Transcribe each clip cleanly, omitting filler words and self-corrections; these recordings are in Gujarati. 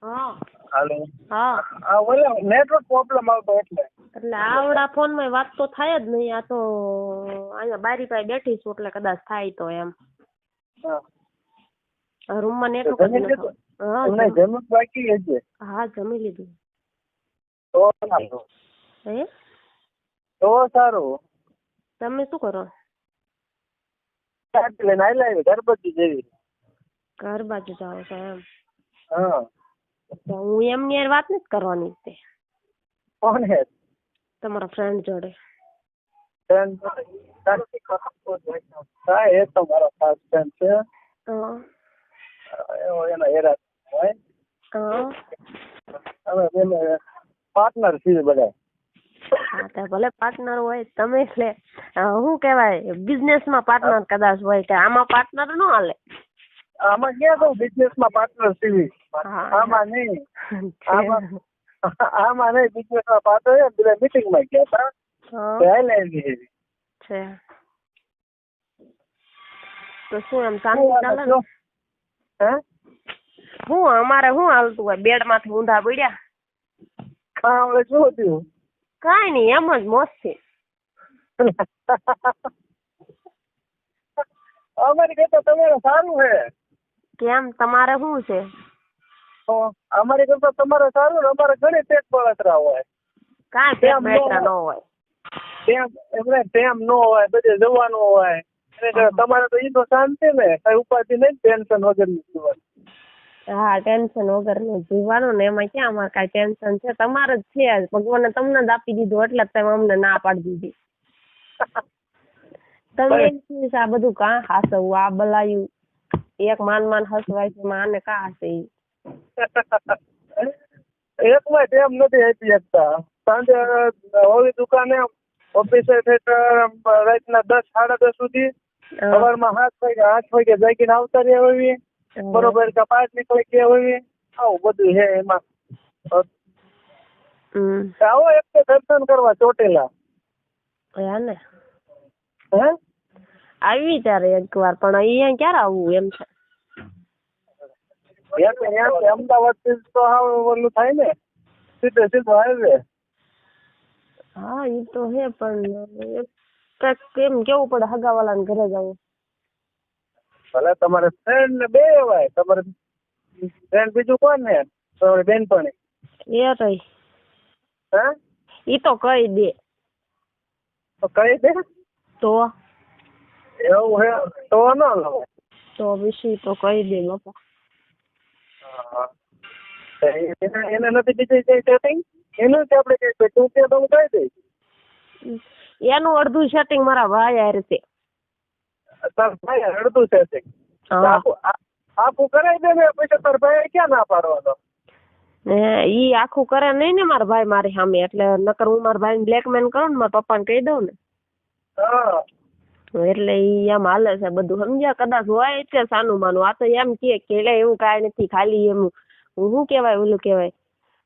હા હાલો. હા આ ઓલા નેટવર્ક પ્રોબ્લેમ આવતો એટલે આવડા ફોન માં વાત તો થાય જ નહીં. આ તો અહીંયા બારી પાસે બેઠી છું એટલે કદાચ થાય તો એમ. રૂમ માં નેટવર્ક જ નથી. હા જમવાનું બાકી છે. હા જમી લીધું. તો સારું. હે તો સારું. તમે શું કરો? લઈને આવેલા ઘર બાજુ જેવી. ઘર બાજુ જાઓ છો એમ? હા. તો હું એમની હારે વાત નથી કરવાની તે. કોણ હે? તમારા ફ્રેન્ડ જોડે. હા એ તો મારો ખાસ ફ્રેન્ડ છે. હા એનો હેરા હોય. હા હવે એને પાર્ટનર છીએ બધા. હા તો ભલે પાર્ટનર હોય તમે એટલે શું કહેવાય બિઝનેસ માં પાર્ટનર કદાચ હોય કે આમાં પાર્ટનર ન હાલે. આમાં ક્યાં કહું બિઝનેસ માં પાર્ટનર છીએ. આમાં નહીં. આમાં નહીં બિઝનેસ માં પાર્ટનર પેલા મીટિંગ માં ગયા હતા. છે તો શું એમ શાંતિ ચાલે ને? હે હું અમારે શું હાલતું હોય બેડ માંથી ઊંધા પડ્યા. હા હવે શું થયું? કઈ નઈ એમ જ મોજથી. અમારી કરતા તમારે સારું છે. કેમ તમારે શું છે? અમારી કરતા તમારે સારું ને અમારે ઘણી પેટ બળતરા હોય. કાંઈ પેટ બળતરા ન હોય. ટેમ ન હોય બધે જવાનું હોય. તમારે તો ઈ તો શાંતિ ને કઈ ઉપાધિ નહીં ટેન્શન વગર ની જીવન. હા ટેન્શન વગર નું જીવવાનું ને એમાં ક્યાં અમારે કઈ ટેન્શન છે? તમારે જ છે. ભગવાને તમને જ આપી દીધું એટલે જ તમે અમને ના પાડી દીધી. તમે એમ આ બધું કાં હાસવું આ બલાયું એક માન હસવાય છે આને કાં હશે? એકમાં ટેમ નથી આપી શકતા. સાંજે હોવી દુકાને ઓફિસે રાતના 10 સાડા 10 સુધી સવારમાં 8 વાગે જાગીને આવતા રહ્યા હોવી. બરોબર કપાસ નીકળી ગયા હોય. આવું બધું છે એમાં. આવો એક તો દર્શન કરવા ચોટેલા. ને હે આવી ત્યારે એક વાર પણ અહીંયા ક્યારે આવવું એમ છે? અમદાવાદ થી તો ઓલું થાય ને સીધો હાઈવે. હા એ તો હે પણ કેમ કેવું પડે હગાવાલાને ઘરે જવું. ભલે તમારે ફ્રેન્ડ ને બે હોય. તમારે ફ્રેન્ડ બીજું કોણ ને તમારી બેનપણી એ રહી. હે ઈ તો કહી દે. તો કહી દે તો એવું હે તો ન લો. તો વિશે તો કહી દે બાપા. એને નથી બીજી કઈ સેટિંગ એનું જ આપણે કઈ તું કે તો હું કહી દઈશ. એનું અડધું સેટિંગ મારા ભાઈ હારે છે. તાર ભાઈ અડધું સેટિંગ આખું કરાવી દે ને પછી તાર ભાઈ ક્યાં ના પાડવાનો? ઈ આખું કરે નહીં ને મારા ભાઈ મારી સામે એટલે નકર હું મારા ભાઈ બ્લેકમેલ કરું ને મારા પપ્પાને કહી દઉં ને. હા એટલે ઈ એમ હાલે છે બધું સમજ્યા. કદાચ હોય એટલે સાનું માનું. આ તો એમ કે એવું કાંઈ નથી ખાલી એમ હું શું કહેવાય ઓલું કહેવાય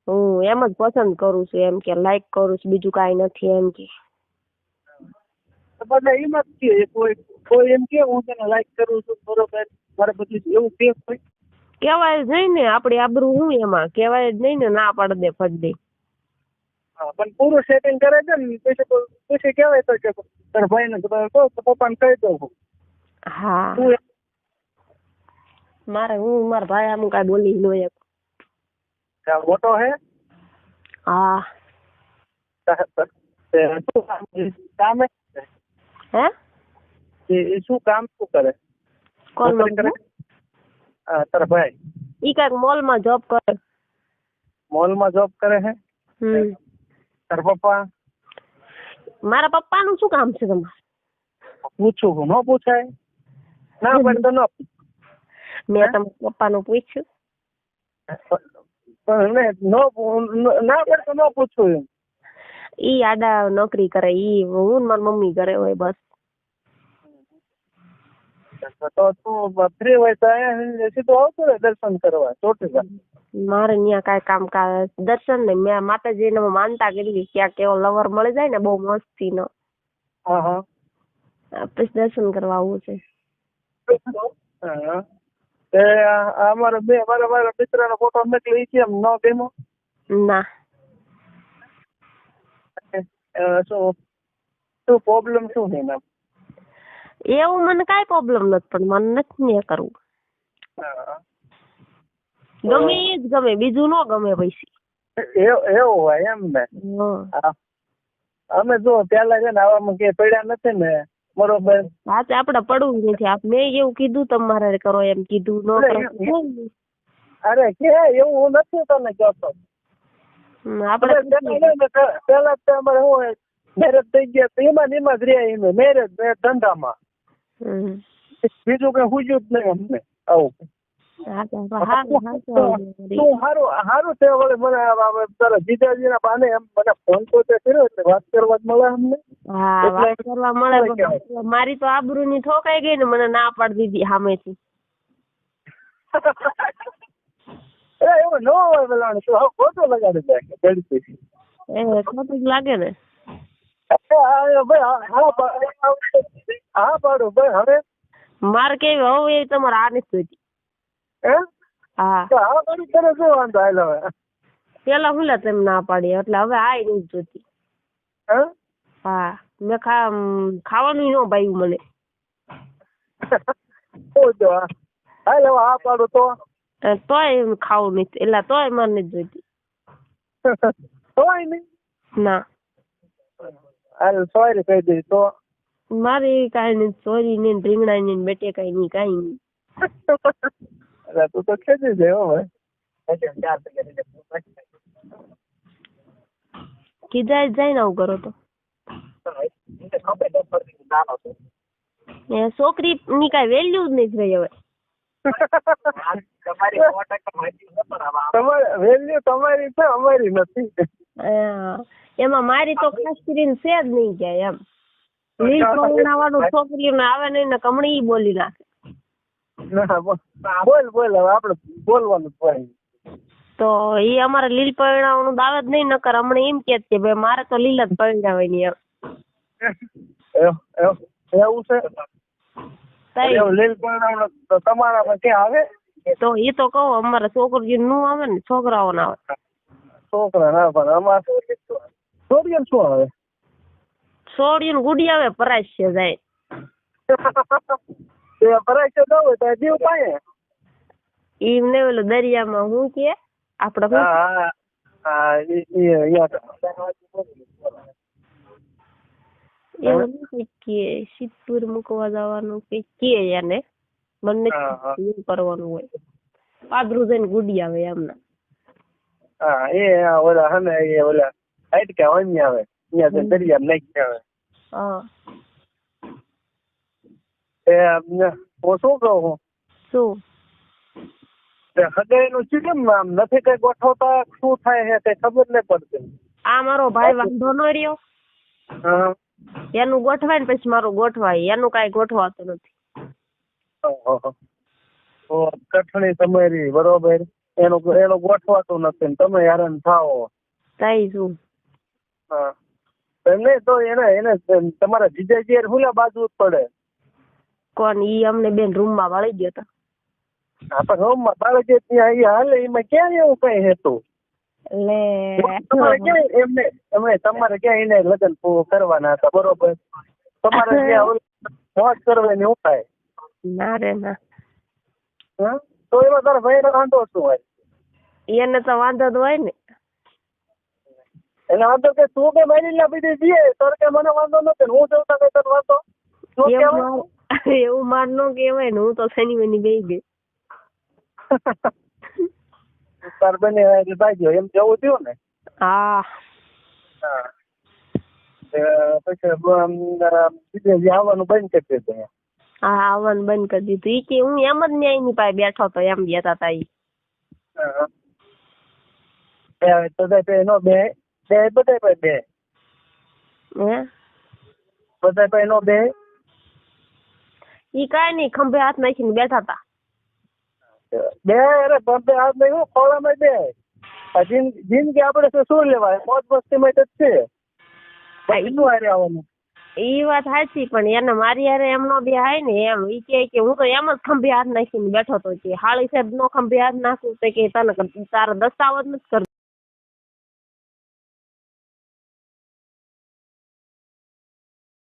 હું એમ જ પસંદ કરું છું એમ કે લાઈક કરું છું બીજું કાંઈ નથી એમ કે. એટલે એમ જ કે કોઈ એમ કે હું તને લાઈક કરું છું બરોબર મારે બધું એવું કે કોઈ કહેવાય જ નહીં ને આપણી આબરૂ શું એમાં કહેવાય જ નહીં ને ના પાડ દે ફટ દે. હા પણ પૂરું સેટિંગ કરે છે ને પછી કહેવાય તો કે તારા ભાઈ ને પપ્પાને કહી દઉં. હા મારે હું મારા ભાઈ આમ કાંઈ બોલી ન એક. મોટો હે? હા કામ હે શું કામ શું કરે? કોણ કરે? તારા ભાઈ ઈ કાંઈક મોલમાં જોબ કરે. મોલમાં જોબ કરે હે? તારા પપ્પા? મારા પપ્પાનું શું કામ છે તમારે? પૂછું હું ન પૂછાય? ના પણ તો ન મેં તમારા પપ્પાનું પૂછ્યું પણ ના પણ તો ન પૂછું એમ. ઈ આડા નોકરી કરે ઈ હું મારી મમ્મી કરે હોય બસ. તો તું ફ્રી હોય તો અહીંયા સીધું આવતું ને દર્શન કરવા ચોટીલા. મારે ત્યાં કાંઈ કામ દર્શન ને મેં માતાજીને માનતા કરી ક્યાંક એવો લવર મળી જાય ને બહુ મસ્તી નો પછી દર્શન કરવા આવવું છે. અમારા મારા મિત્રનો ફોટો મોકલી છે, એમ ન ગમ્યો? ના. શું પ્રોબ્લેમ શું છે એમ? એવું મને કાંઈ પ્રોબ્લેમ નથી, પણ મને નથી ને કરવું. ગમે એ જ ગમે, બીજું ન ગમે પૈસી. એવું હોય એમ ને? અમે જો પેલા છે ને આવામાં કઈ પડ્યા નથી ને, બરોબર? હા, તો આપડે પડવું જ નથી. મેં એવું કીધું તમારે કરો એમ કીધું, ન કરો. અરે કે એવું હું નથી તને કહેતો. આપડે પેલા તો અમારે શું હોય, મેરેજ થઈ ગયા એમાં જ રહ્યા, મેરેજ ધંધામાં. બીજું કઈ હુજ્યું જ નહીં અમને આવું. સારું છે. વળી મને તારા જીજાજીના બાને એમ મને ફોન તો કર્યો એટલે વાત કરવા જ મળે અમને. હા, વાત કરવા મળે. મારી તો આબરૂ ની ઠોકાઈ ગઈ ને, મને ના પાડી દીધી સામેથી. એવું ન હોય પેલા ખોટું લગાડી દે. ખોટું જ લાગે ને. હા પાડું ભાઈ. હવે મારે કેવી હવે એ તમારે આ નથી જોઈતી. હા, પાડું તને શું વાંધો? હાલ હવે પેલા હું તેમ ના પાડી, એટલે હવે આ નથી જોઈતી. હા, મેં ખાવાનું ન ભાઈ મને. હાલ હવે હા પાડું તોય ખાવું નથી, એટલે તોય મારે નથી જોઈતી. તોય નહીં? ના. હાલ સોરી કહી દઈ તો. મારે કઈ નહીં, સોરી નહીં, રીંગણા નહીં, બેટે કઈ નહીં, કઈ નહીં. તું તો ખેંચી જાય હવે. કીધા જાય ને આવું કરો તો. છોકરી ની કઈ વેલ્યુ જ નહીં રહી હવે. વેલ્યુ તમારી છે, અમારી નથી. એમાં મારી તો ખાસ કરીને છે જ નહીં ક્યાંય એમ. લીલ પરણાવાનું છોકરીઓને આવે નહીં ને કમણી બોલી નાખે. બોલ હવે આપડે બોલવાનું હોય તો એ અમારે લીલ પરણાવાનું દાવે જ નહીં, નકર હમણાં એમ કે ભાઈ મારે તો લીલ જ પરણાવે નહીં એમ. એવું છે? લીલ પરણાવવાનું તમારામાં ક્યાં આવે? તો એ તો કહું અમારે છોકરીઓ નું આવે ને, છોકરાઓ ના આવે. છોકરા ના પણ અમારે છોડીઓ શું આવે? છોડીઓ ગુડી આવે, પરાશ્ય જાય. પરાશ્ય ન હોય તો જીવ પાયે એમ ને ઓલો દરિયામાં હું કે આપડે એવું નથી કે સિદ્ધપુર મૂકવા જવાનું કઈ કે એને મને એવું કરવાનું હોય. પાદરું જઈને ગુડી આવે એમના. હા, એ ઓલા હને એ ઓલા હાઈટ કે વન્ય આવે અહીંયા દરિયા નાખી આવે. હા, હું શું કહું? શું હગાઈ નું કેમ આમ નથી કઈ ગોઠવતા? શું થાય છે કઈ ખબર નહીં પડતી. આ મારો ભાઈ વાંધો ન રહ્યો, એનું ગોઠવાય ને પછી મારું ગોઠવાય, એનું કઈ ગોઠવાતું નથી. કઠણી તમારી બરોબર, એનું ગોઠવાતું નથી ને તમે હેરાન થાઓ. થાય શું? હા, નહીં તો એને તમારા જીજાજી હુલા બાજુ જ પડે. કોણ? ઈ અમને બેન રૂમ માં વાળી ગયો હતો. હા, પણ રૂમ માં વાળી ગયો ત્યાં હાલે, એમાં ક્યાં એવું કઈ હતું? તમારે ક્યાં એને લગ્ન કરવાના હતા બરોબર? તમારે ત્યાં મોજ કરવાની ઉપાય ના રે ના. તો એમાં તારા ભાઈ નો વાંધો શું હોય? એને તો વાંધો જ હોય ને. એને વાંધો કે તું કે મારી લા બીજી દે તો કે મને વાંધો નથી, હું જોતા કઈ તને વાંધો એવું માર નો કેવાય ને. હું તો શનિ બની બે ગઈ. તાર બને ભાઈ એમ જવું થયું ને. હા, પછી આવવાનું બંધ કરી દીધું. હા, આવવાનું બંધ કરી દીધું. ઈ કે હું એમ જ ન્યાય ની પાસે બેઠો તો એમ બેઠા હતા. ઈ કઈ નઈ, ખંભે હાથ નાખીને બેઠા હતા. બે અરે ખંભે હાથ નાખ્યું ખોળામાં બે. જિંદગી આપડે શું લેવાય? મોજ મસ્તી માં જ છે. આવવાનું ઈ વાત સાચી, પણ એને મારી હારે એમ નો બેહાય ને એમ. ઈ કે હું તો એમ જ ખંભે હાથ નાખીને બેઠો તો કે હાળી સાહેબ નો ખંભે હાથ નાખું તો કે તને તારા દસ્તાવેજ નથી કરતા.